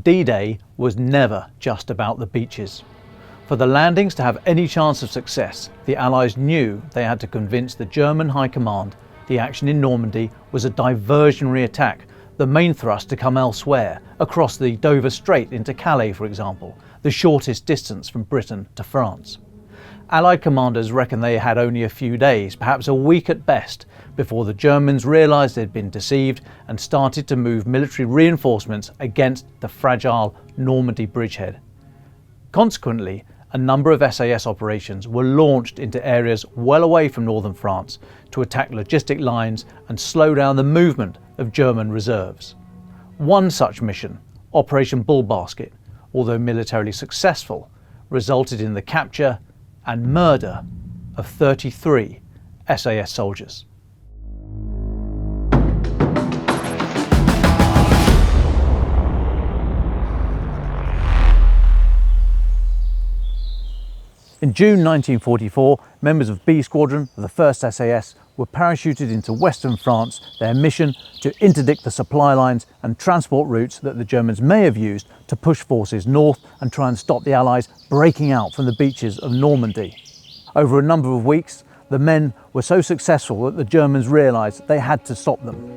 D-Day was never just about the beaches. For the landings to have any chance of success, the Allies knew they had to convince the German High Command the action in Normandy was a diversionary attack, the main thrust to come elsewhere, across the Dover Strait into Calais, for example, the shortest distance from Britain to France. Allied commanders reckon they had only a few days, perhaps a week at best, before the Germans realised they'd been deceived and started to move military reinforcements against the fragile Normandy bridgehead. Consequently, a number of SAS operations were launched into areas well away from northern France to attack logistic lines and slow down the movement of German reserves. One such mission, Operation Bullbasket, although militarily successful, resulted in the capture and murder of 33 SAS soldiers. In June 1944, members of B Squadron of the 1st SAS were parachuted into western France, their mission to interdict the supply lines and transport routes that the Germans may have used to push forces north and try and stop the Allies breaking out from the beaches of Normandy. Over a number of weeks, the men were so successful that the Germans realised they had to stop them.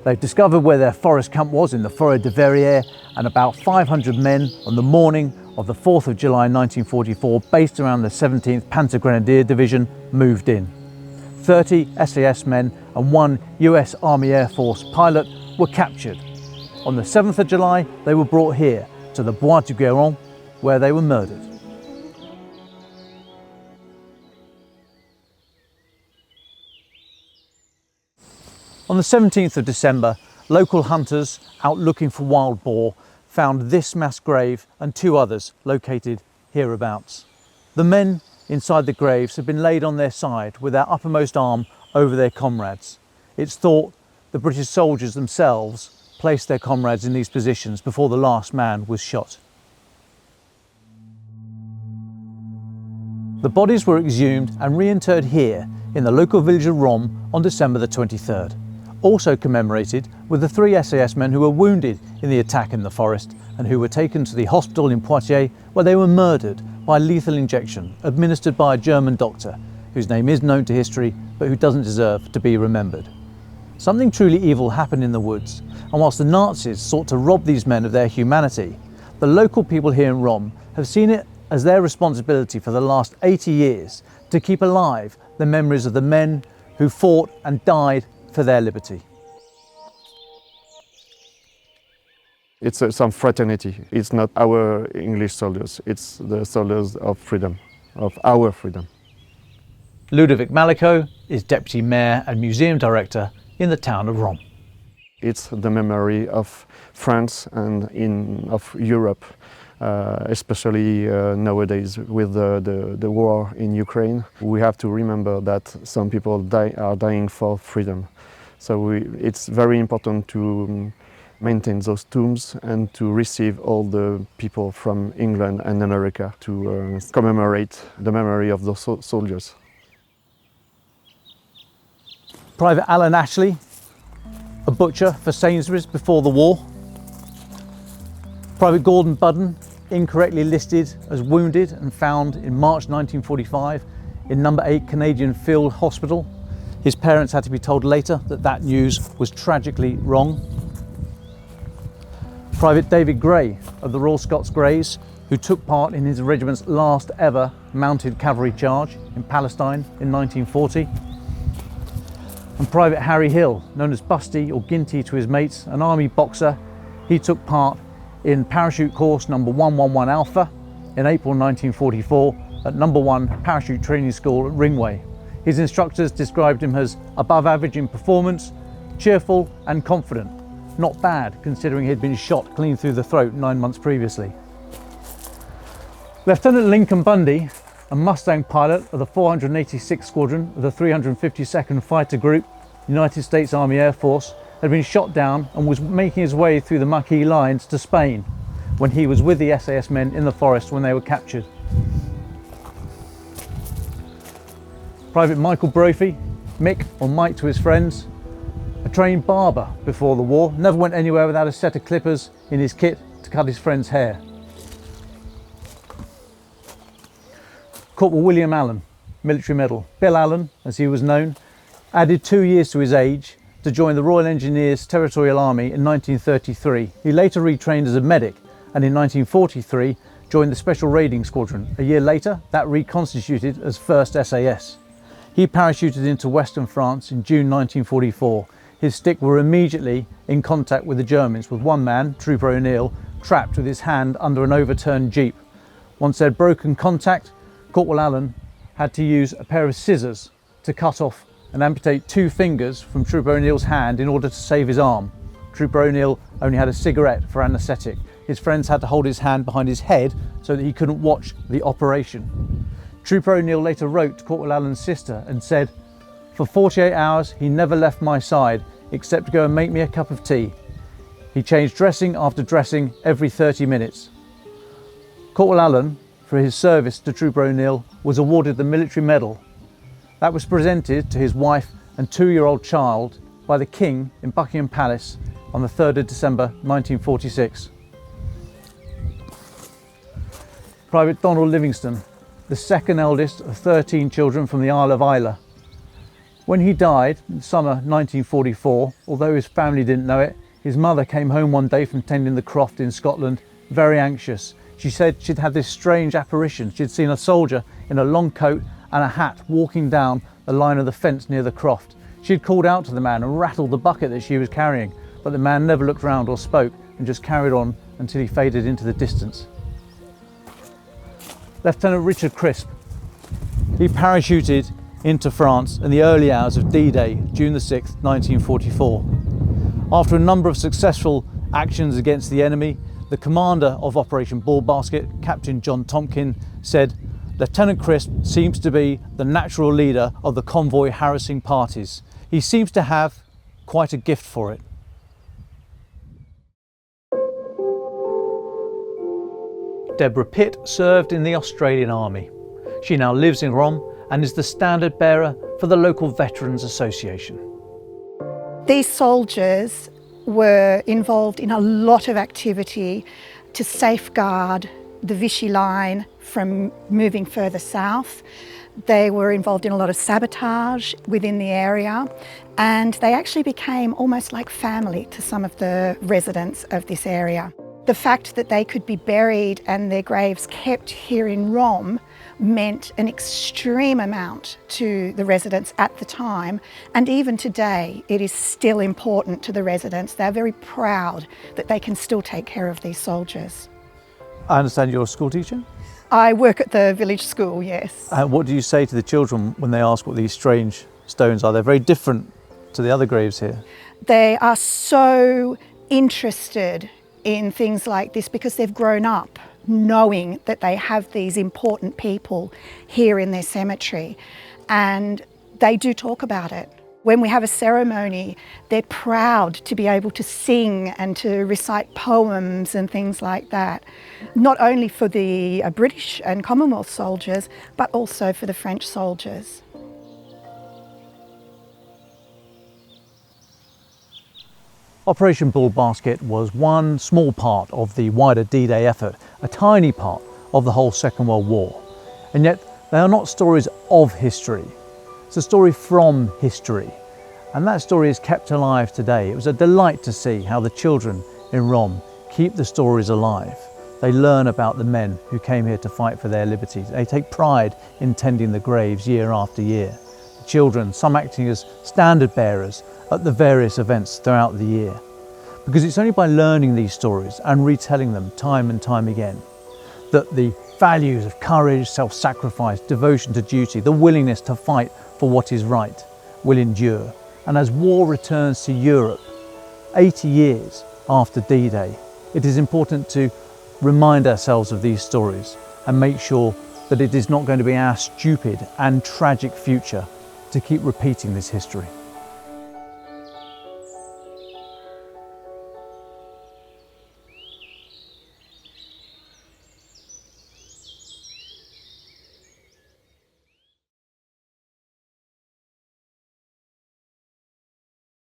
They discovered where their forest camp was in the Forêt de Verrières, and about 500 men on the morning of the 4th of July 1944, based around the 17th Panzer Grenadier Division, moved in. 30 SAS men and one US Army Air Force pilot were captured. On the 7th of July, they were brought here to the Bois du Guéron, where they were murdered. On the 17th of December, local hunters out looking for wild boar found this mass grave and two others located hereabouts. The men inside the graves had been laid on their side with their uppermost arm over their comrades. It's thought the British soldiers themselves placed their comrades in these positions before the last man was shot. The bodies were exhumed and reinterred here in the local village of Rome on December the 23rd. Also commemorated were the 3 SAS men who were wounded in the attack in the forest and who were taken to the hospital in Poitiers, where they were murdered by lethal injection administered by a German doctor whose name is known to history but who doesn't deserve to be remembered. Something truly evil happened in the woods, and whilst the Nazis sought to rob these men of their humanity, the local people here in Rome have seen it as their responsibility for the last 80 years to keep alive the memories of the men who fought and died for their liberty. It's some fraternity. It's not our English soldiers, it's the soldiers of freedom, of our freedom. Ludovic Malico is Deputy Mayor and Museum Director in the town of Rome. It's the memory of France and of Europe, especially nowadays with the war in Ukraine. We have to remember that some people are dying for freedom. So it's very important to maintain those tombs and to receive all the people from England and America to commemorate the memory of those soldiers. Private Alan Ashley, a butcher for Sainsbury's before the war. Private Gordon Budden, incorrectly listed as wounded and found in March 1945 in No. 8 Canadian Field Hospital. His parents had to be told later that that news was tragically wrong. Private David Gray of the Royal Scots Greys, who took part in his regiment's last ever mounted cavalry charge in Palestine in 1940. And Private Harry Hill, known as Busty or Ginty to his mates, an army boxer. He took part in parachute course number 111 Alpha in April 1944 at number 1 Parachute Training School at Ringway. His instructors described him as above average in performance, cheerful and confident. Not bad considering he'd been shot clean through the throat 9 months previously. Lieutenant Lincoln Bundy, a Mustang pilot of the 486th Squadron of the 352nd Fighter Group, United States Army Air Force, had been shot down and was making his way through the Maquis lines to Spain when he was with the SAS men in the forest when they were captured. Private Michael Brophy, Mick or Mike to his friends, a trained barber before the war, never went anywhere without a set of clippers in his kit to cut his friend's hair. Corporal William Allen, military medal. Bill Allen, as he was known, added 2 years to his age to join the Royal Engineers Territorial Army in 1933. He later retrained as a medic and in 1943 joined the Special Raiding Squadron. A year later, that reconstituted as 1st SAS. He parachuted into Western France in June 1944. His stick were immediately in contact with the Germans, with one man, Trooper O'Neill, trapped with his hand under an overturned jeep. Once they'd broken contact, Corporal Allen had to use a pair of scissors to cut off and amputate 2 fingers from Trooper O'Neill's hand in order to save his arm. Trooper O'Neill only had a cigarette for anaesthetic. His friends had to hold his hand behind his head so that he couldn't watch the operation. Trooper O'Neill later wrote to Corporal Allen's sister and said, "For 48 hours he never left my side except to go and make me a cup of tea. He changed dressing after dressing every 30 minutes. Corporal Allen, for his service to Trooper O'Neill, was awarded the Military Medal. That was presented to his wife and 2-year-old child by the King in Buckingham Palace on the 3rd of December 1946. Private Donald Livingston, the second eldest of 13 children from the Isle of Islay. When he died in summer 1944, although his family didn't know it, his mother came home one day from tending the croft in Scotland, very anxious. She said she'd had this strange apparition. She'd seen a soldier in a long coat and a hat walking down the line of the fence near the croft. She'd called out to the man and rattled the bucket that she was carrying, but the man never looked round or spoke and just carried on until he faded into the distance. Lieutenant Richard Crisp. He parachuted into France in the early hours of D-Day, June the 6th, 1944. After a number of successful actions against the enemy, the commander of Operation Bullbasket, Captain John Tompkin, said, "Lieutenant Crisp seems to be the natural leader of the convoy harassing parties. He seems to have quite a gift for it." Deborah Pitt served in the Australian Army. She now lives in Rome and is the standard bearer for the local Veterans Association. These soldiers were involved in a lot of activity to safeguard the Vichy line from moving further south. They were involved in a lot of sabotage within the area, and they actually became almost like family to some of the residents of this area. The fact that they could be buried and their graves kept here in Rome meant an extreme amount to the residents at the time, and even today it is still important to the residents. They're very proud that they can still take care of these soldiers. I understand you're a school teacher? I work at the village school, yes. What do you say to the children when they ask what these strange stones are? They're very different to the other graves here. They are so interested in things like this because they've grown up knowing that they have these important people here in their cemetery, and they do talk about it. When we have a ceremony, they're proud to be able to sing and to recite poems and things like that, not only for the British and Commonwealth soldiers, but also for the French soldiers. Operation Bullbasket was one small part of the wider D-Day effort, a tiny part of the whole Second World War. And yet they are not stories of history. It's a story from history. And that story is kept alive today. It was a delight to see how the children in Rome keep the stories alive. They learn about the men who came here to fight for their liberties. They take pride in tending the graves year after year. The children, some acting as standard bearers at the various events throughout the year. Because it's only by learning these stories and retelling them time and time again that the values of courage, self-sacrifice, devotion to duty, the willingness to fight for what is right will endure. And as war returns to Europe 80 years after D-Day, it is important to remind ourselves of these stories and make sure that it is not going to be our stupid and tragic future to keep repeating this history.